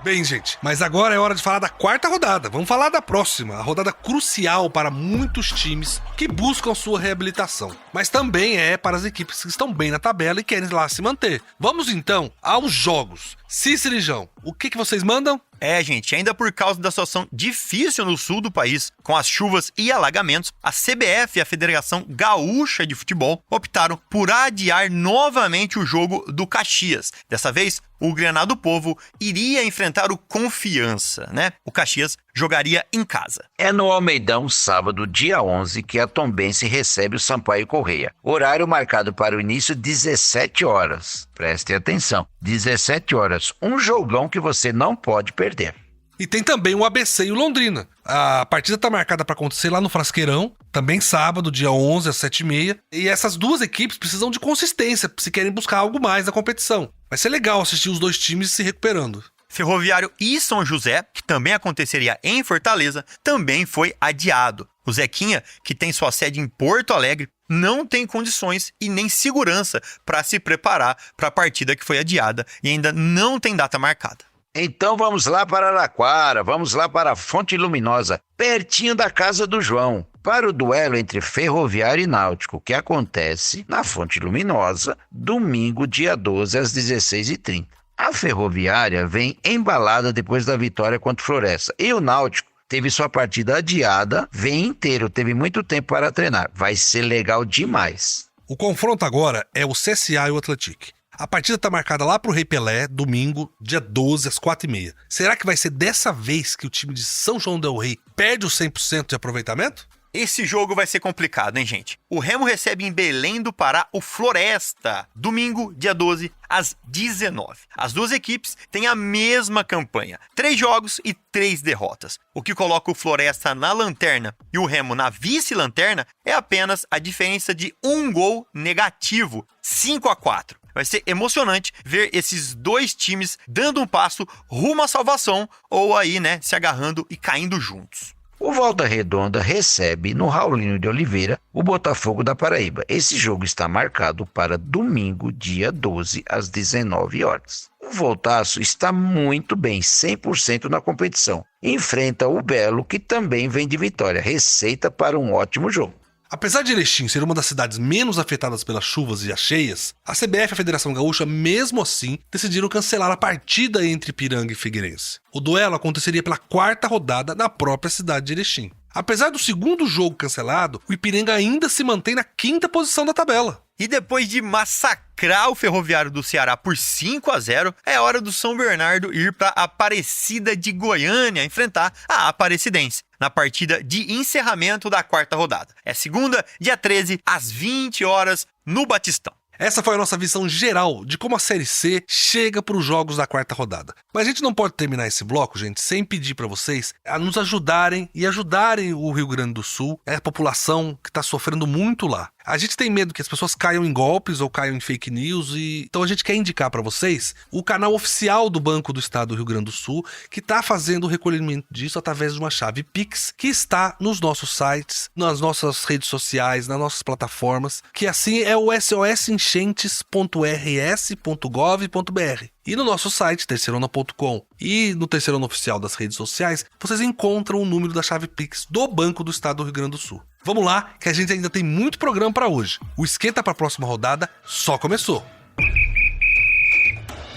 Bem, gente, mas agora é hora de falar da 4ª rodada. Vamos falar da próxima, a rodada crucial para muitos times que buscam sua reabilitação. Mas também é para as equipes que estão bem na tabela e querem lá se manter. Vamos então aos jogos. Cícero e João, o que vocês mandam?
Gente, ainda por causa da situação difícil no sul do país, com as chuvas e alagamentos, a CBF e a Federação Gaúcha de Futebol optaram por adiar novamente o jogo do Caxias. Dessa vez, o Grenal do Povo iria enfrentar o Confiança, né? O Caxias jogaria em casa.
É no Almeidão, sábado, dia 11, que a Tombense recebe o Sampaio Corrêa. Horário marcado para o início, 17 horas. Preste atenção, 17 horas. Um jogão que você não pode perder.
E tem também o ABC e o Londrina. A partida tá marcada para acontecer lá no Frasqueirão, também sábado, dia 11, às 7h30. E essas duas equipes precisam de consistência se querem buscar algo mais na competição. Vai ser legal assistir os dois times se recuperando.
Ferroviário e São José, que também aconteceria em Fortaleza, também foi adiado. O Zequinha, que tem sua sede em Porto Alegre, não tem condições e nem segurança para se preparar para a partida que foi adiada e ainda não tem data marcada.
Então vamos lá para Araraquara, vamos lá para a Fonte Luminosa, pertinho da casa do João, para o duelo entre Ferroviário e Náutico, que acontece na Fonte Luminosa, domingo, dia 12, às 16h30. A Ferroviária vem embalada depois da vitória contra o Floresta, e o Náutico teve sua partida adiada, vem inteiro, teve muito tempo para treinar. Vai ser legal demais.
O confronto agora é o CSA e o Atlético. A partida tá marcada lá pro Rei Pelé, domingo, dia 12, às 4h30. Será que vai ser dessa vez que o time de São João del Rei perde os 100% de aproveitamento?
Esse jogo vai ser complicado, hein, gente? O Remo recebe em Belém do Pará o Floresta, domingo, dia 12, às 19h. As duas equipes têm a mesma campanha, 3 jogos e 3 derrotas. O que coloca o Floresta na lanterna e o Remo na vice-lanterna é apenas a diferença de 1 gol negativo, 5-4. Vai ser emocionante ver esses dois times dando um passo rumo à salvação ou aí, né, se agarrando e caindo juntos.
O Volta Redonda recebe no Raulino de Oliveira o Botafogo da Paraíba. Esse jogo está marcado para domingo, dia 12, às 19h. O Voltaço está muito bem, 100% na competição. Enfrenta o Belo, que também vem de vitória. Receita para um ótimo jogo.
Apesar de Erechim ser uma das cidades menos afetadas pelas chuvas e as cheias, a CBF e a Federação Gaúcha, mesmo assim, decidiram cancelar a partida entre Ipiranga e Figueirense. O duelo aconteceria pela 4ª rodada na própria cidade de Erechim. Apesar do segundo jogo cancelado, o Ipiranga ainda se mantém na 5ª posição da tabela.
E depois de massacrar o Ferroviário do Ceará por 5-0, é hora do São Bernardo ir para Aparecida de Goiânia enfrentar a Aparecidense na partida de encerramento da 4ª rodada. É segunda, dia 13, às 20h, no Batistão.
Essa foi a nossa visão geral de como a Série C chega para os jogos da 4ª rodada. Mas a gente não pode terminar esse bloco, gente, sem pedir para vocês a nos ajudarem e ajudarem o Rio Grande do Sul, a população que está sofrendo muito lá. A gente tem medo que as pessoas caiam em golpes ou caiam em fake news, então a gente quer indicar para vocês o canal oficial do Banco do Estado do Rio Grande do Sul, que está fazendo o recolhimento disso através de uma chave Pix, que está nos nossos sites, nas nossas redes sociais, nas nossas plataformas, que assim é o sosenchentes.rs.gov.br. E no nosso site, terceirona.com, e no Terceirona Oficial das redes sociais, vocês encontram o número da chave Pix do Banco do Estado do Rio Grande do Sul. Vamos lá, que a gente ainda tem muito programa para hoje. O esquenta para a próxima rodada só começou.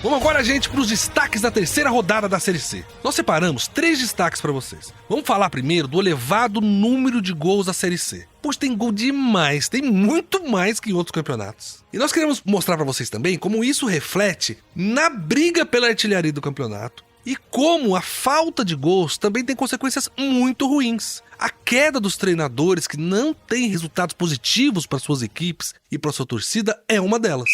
Vamos agora, gente, para os destaques da 3ª rodada da Série C. Nós separamos 3 destaques para vocês. Vamos falar primeiro do elevado número de gols da Série C. Pois tem gol demais, tem muito mais que em outros campeonatos. E nós queremos mostrar para vocês também como isso reflete na briga pela artilharia do campeonato e como a falta de gols também tem consequências muito ruins. A queda dos treinadores que não têm resultados positivos para suas equipes e para sua torcida é uma delas.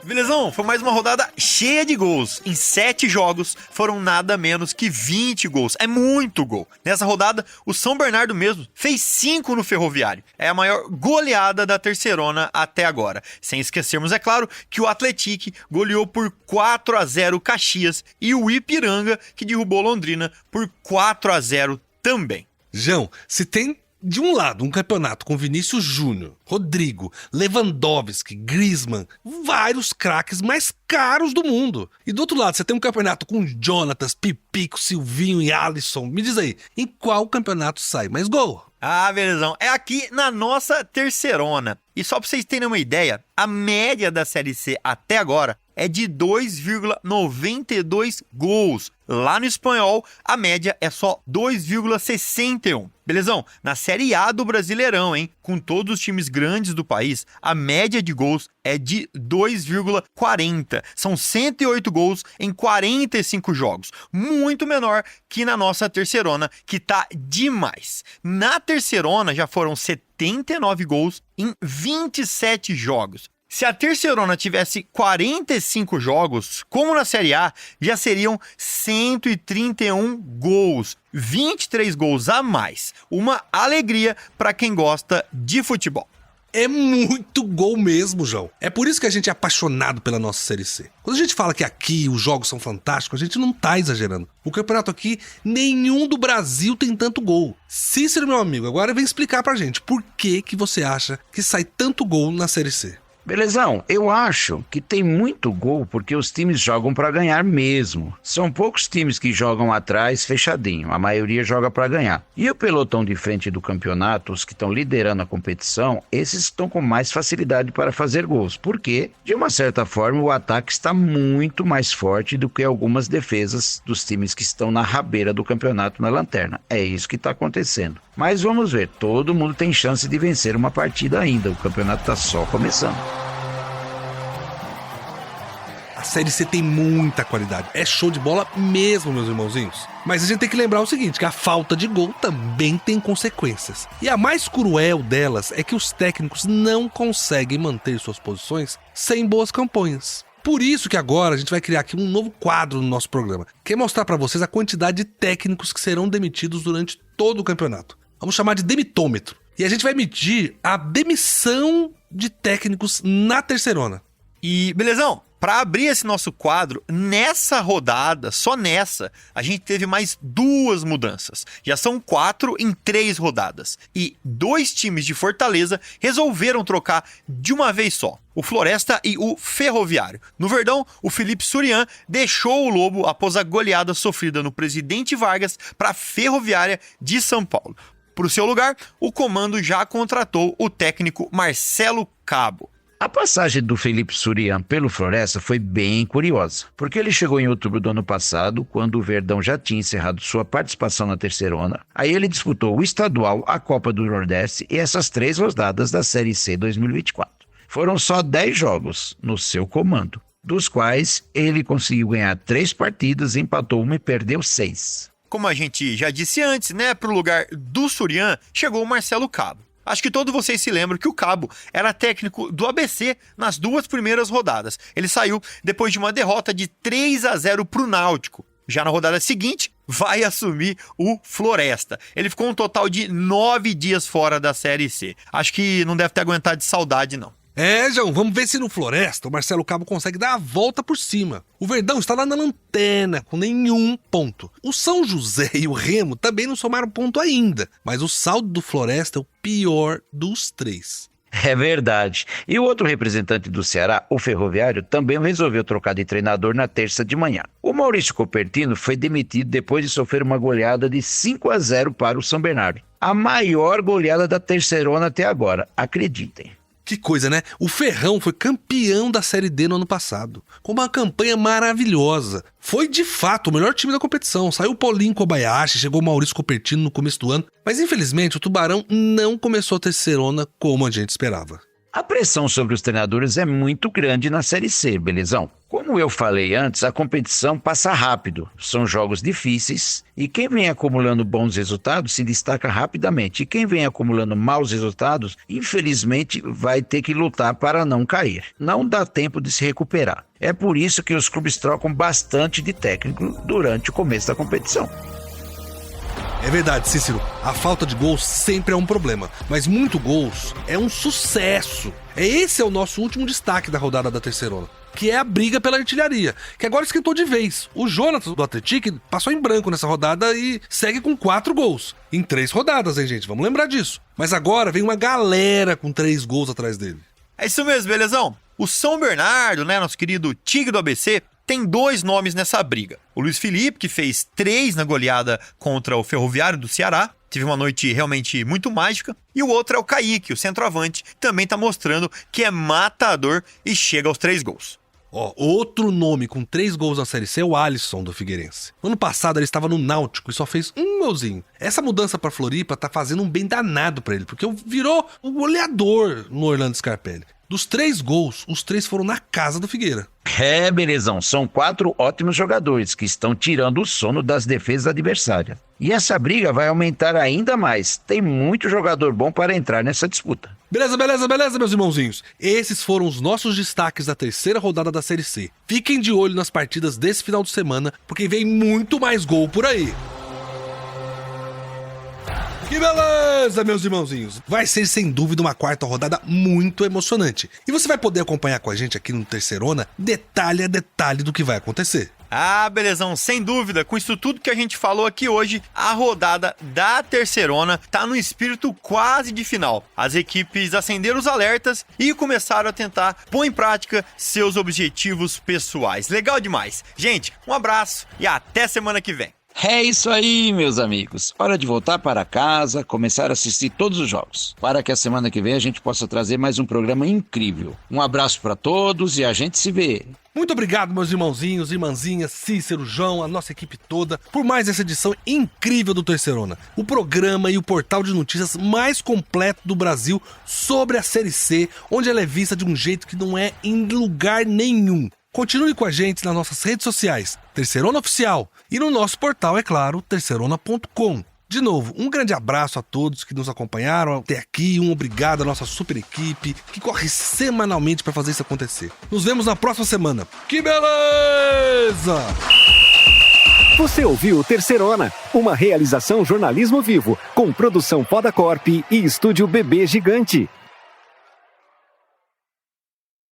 Belezão, foi mais uma rodada cheia de gols. Em 7 jogos foram nada menos que 20 gols. É muito gol. Nessa rodada, o São Bernardo mesmo fez 5 no Ferroviário. É a maior goleada da Terceirona até agora. Sem esquecermos, é claro, que o Atlético goleou por 4-0 o Caxias e o Ipiranga, que derrubou Londrina por 4-0 também.
João, se tem de um lado um campeonato com Vinícius Júnior, Rodrigo, Lewandowski, Griezmann, vários craques mais caros do mundo. E do outro lado você tem um campeonato com Jonatas, Pipico, Silvinho e Alisson. Me diz aí, em qual campeonato sai mais gol?
Ah, belezão, é aqui na nossa Terceirona. E só pra vocês terem uma ideia, a média da Série C até agora é de 2,92 gols. Lá no Espanhol, a média é só 2,61. Belezão? Na Série A do Brasileirão, hein? Com todos os times grandes do país, a média de gols é de 2,40. São 108 gols em 45 jogos. Muito menor que na nossa Terceirona, que tá demais. Na Terceirona já foram 79 gols em 27 jogos. Se a Terceirona tivesse 45 jogos, como na Série A, já seriam 131 gols, 23 gols a mais. Uma alegria para quem gosta de futebol.
É muito gol mesmo, João. É por isso que a gente é apaixonado pela nossa Série C. Quando a gente fala que aqui os jogos são fantásticos, a gente não tá exagerando. O campeonato aqui, nenhum do Brasil tem tanto gol. Cícero, meu amigo, agora vem explicar pra gente por que você acha que sai tanto gol na Série C.
Belezão, eu acho que tem muito gol porque os times jogam para ganhar mesmo. São poucos times que jogam atrás fechadinho, a maioria joga para ganhar. E o pelotão de frente do campeonato, os que estão liderando a competição, esses estão com mais facilidade para fazer gols, porque, de uma certa forma, o ataque está muito mais forte do que algumas defesas dos times que estão na rabeira do campeonato na lanterna. É isso que está acontecendo. Mas vamos ver, todo mundo tem chance de vencer uma partida ainda, o campeonato está só começando.
A Série C tem muita qualidade, é show de bola mesmo, meus irmãozinhos. Mas a gente tem que lembrar o seguinte, que a falta de gol também tem consequências. E a mais cruel delas é que os técnicos não conseguem manter suas posições sem boas campanhas. Por isso que agora a gente vai criar aqui um novo quadro no nosso programa, que é mostrar para vocês a quantidade de técnicos que serão demitidos durante todo o campeonato. Vamos chamar de demitômetro. E a gente vai medir a demissão de técnicos na Terceirona.
E, belezão, para abrir esse nosso quadro, nessa rodada, só nessa, a gente teve mais 2 mudanças. Já são 4 em 3 rodadas. E 2 times de Fortaleza resolveram trocar de uma vez só. O Floresta e o Ferroviário. No Verdão, o Felipe Surian deixou o Lobo após a goleada sofrida no Presidente Vargas para a Ferroviária de São Paulo. Para o seu lugar, o comando já contratou o técnico Marcelo Cabo.
A passagem do Felipe Surian pelo Floresta foi bem curiosa, porque ele chegou em outubro do ano passado, quando o Verdão já tinha encerrado sua participação na Terceirona. Aí ele disputou o Estadual, a Copa do Nordeste e essas 3 rodadas da Série C 2024. Foram só 10 jogos no seu comando, dos quais ele conseguiu ganhar 3 partidas, empatou 1 e perdeu 6.
Como a gente já disse antes, né, para o lugar do Surian chegou o Marcelo Cabo. Acho que todos vocês se lembram que o Cabo era técnico do ABC nas 2 primeiras rodadas. Ele saiu depois de uma derrota de 3-0 para o Náutico. Já na rodada seguinte, vai assumir o Floresta. Ele ficou um total de 9 dias fora da Série C. Acho que não deve ter aguentado de saudade, não.
João, vamos ver se no Floresta o Marcelo Cabo consegue dar a volta por cima. O Verdão está lá na lanterna, com nenhum ponto. O São José e o Remo também não somaram ponto ainda, mas o saldo do Floresta é o pior dos 3.
É verdade. E o outro representante do Ceará, o Ferroviário, também resolveu trocar de treinador na terça de manhã. O Maurício Copertino foi demitido depois de sofrer uma goleada de 5-0 para o São Bernardo. A maior goleada da Terceirona até agora, acreditem.
Que coisa, né? O Ferrão foi campeão da Série D no ano passado, com uma campanha maravilhosa. Foi, de fato, o melhor time da competição. Saiu o Paulinho Kobayashi, chegou o Maurício Copertino no começo do ano. Mas, infelizmente, o Tubarão não começou a Terceirona como a gente esperava.
A pressão sobre os treinadores é muito grande na Série C, belezão? Como eu falei antes, a competição passa rápido, são jogos difíceis e quem vem acumulando bons resultados se destaca rapidamente e quem vem acumulando maus resultados, infelizmente, vai ter que lutar para não cair. Não dá tempo de se recuperar. É por isso que os clubes trocam bastante de técnico durante o começo da competição.
É verdade, Cícero, a falta de gols sempre é um problema, mas muito gols é um sucesso. Esse é o nosso último destaque da rodada da Terceirona, que é a briga pela artilharia, que agora esquentou de vez. O Jonathan do Atlético passou em branco nessa rodada e segue com 4 gols. Em 3 rodadas, hein, gente? Vamos lembrar disso. Mas agora vem uma galera com 3 gols atrás dele.
É isso mesmo, belezão? O São Bernardo, né, nosso querido Tigre do ABC, tem 2 nomes nessa briga. O Luiz Felipe, que fez 3 na goleada contra o Ferroviário do Ceará, teve uma noite realmente muito mágica. E o outro é o Kaique, o centroavante, que também está mostrando que é matador e chega aos 3 gols.
Outro nome com 3 gols na Série C é o Alisson do Figueirense. No ano passado ele estava no Náutico e só fez 1 golzinho. Essa mudança para Floripa tá fazendo um bem danado para ele, porque virou um goleador no Orlando Scarpelli. Dos 3 gols, os 3 foram na casa do Figueira.
É, belezão, são 4 ótimos jogadores que estão tirando o sono das defesas adversárias. E essa briga vai aumentar ainda mais. Tem muito jogador bom para entrar nessa disputa.
Beleza, meus irmãozinhos. Esses foram os nossos destaques da terceira rodada da Série C. Fiquem de olho nas partidas desse final de semana, porque vem muito mais gol por aí. Que beleza, meus irmãozinhos! Vai ser, sem dúvida, uma quarta rodada muito emocionante. E você vai poder acompanhar com a gente aqui no Terceirona, detalhe a detalhe do que vai acontecer.
Ah, belezão, sem dúvida, com isso tudo que a gente falou aqui hoje, a rodada da Terceirona tá no espírito quase de final. As equipes acenderam os alertas e começaram a tentar pôr em prática seus objetivos pessoais. Legal demais. Gente, um abraço e até semana que vem.
É isso aí, meus amigos. Hora de voltar para casa, começar a assistir todos os jogos, para que a semana que vem a gente possa trazer mais um programa incrível. Um abraço para todos e a gente se vê.
Muito obrigado, meus irmãozinhos, irmãzinhas, Cícero, João, a nossa equipe toda, por mais essa edição incrível do Terceirona. O programa e o portal de notícias mais completo do Brasil sobre a Série C, onde ela é vista de um jeito que não é em lugar nenhum. Continue com a gente nas nossas redes sociais, Terceirona Oficial, e no nosso portal, é claro, terceirona.com. De novo, um grande abraço a todos que nos acompanharam até aqui, um obrigado à nossa super equipe que corre semanalmente para fazer isso acontecer. Nos vemos na próxima semana. Que beleza!
Você ouviu Terceirona, uma realização jornalismo vivo, com produção Podacorp e estúdio Bebê Gigante.